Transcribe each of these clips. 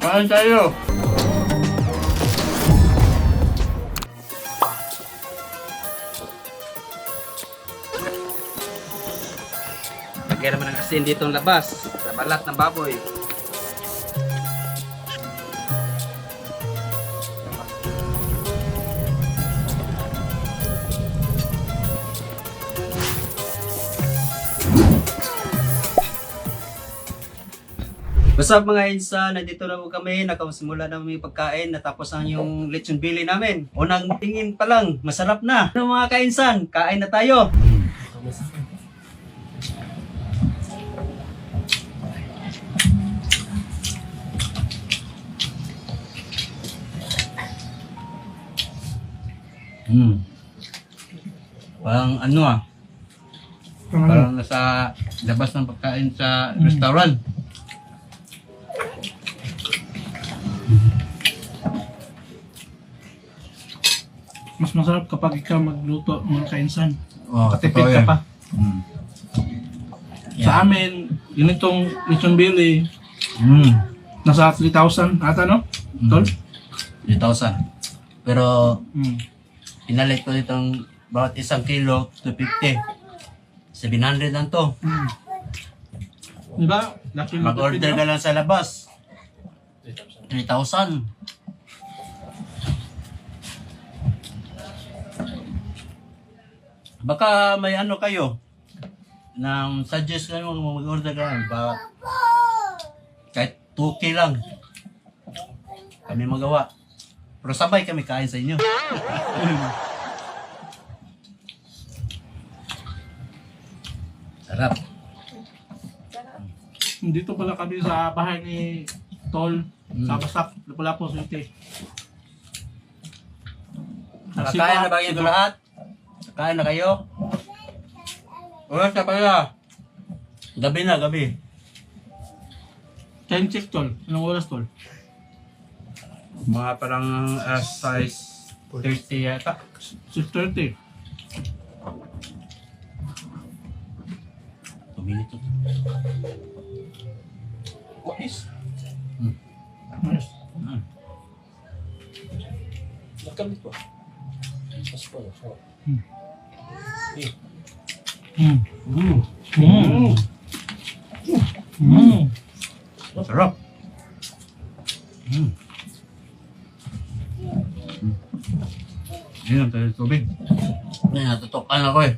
Kain tayo. Lagyan naman ng asin dito ang labas sa balat ng baboy. What's up mga insa? Nandito na po kami. Nakasimula na may pagkain. Natapos ang yung lechon bili namin. Unang tingin pa lang, masarap na. Ano mga kainsan? Kain na tayo. Parang ano parang nasa labas ng pagkain sa restaurant. Mas masarap kapag ikaw magluto mga kainsan. Oh, Katipid totoo ka yan. pa. Yan. Sa amin, ganitong lechon bili, Mm. nasa 3,000 ata, no? Tol? 3,000. Pero Mm. pinalit ko itong bawat isang kilo, 250. 700 lang to. Mm. Diba? Laki ng Mag-order tipid, ka no? lang sa labas. 3,000. Baka may ano kayo nang suggest kayo mag-order ka lang. Kahit 2K lang. Kami magawa. Pero sabay kami kain sa inyo. Sarap. Dito pala kami sa bahay ni Tol. Sa Basak, Lapu-Lapu, City. Nakakain na ba kayo lahat? Kain na kayo? Oras na pala. Gabi na, gabi. Time check, Tol. Anong oras, Tol? Mga parang size 30 yata. 6:30. 2 minutes. Mais. Yes. Makamit po. Mas po. Mm. Mm. Mm. Mm. Sarap. Mm. Yan, tayo tubig. Yan, natutokan ako eh.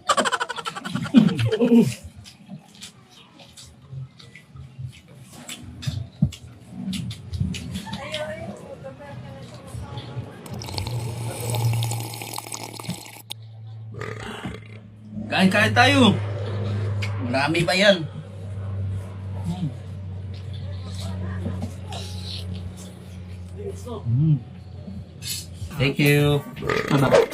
Kain-kain tayo. Marami pa yan. Thank you. Ano?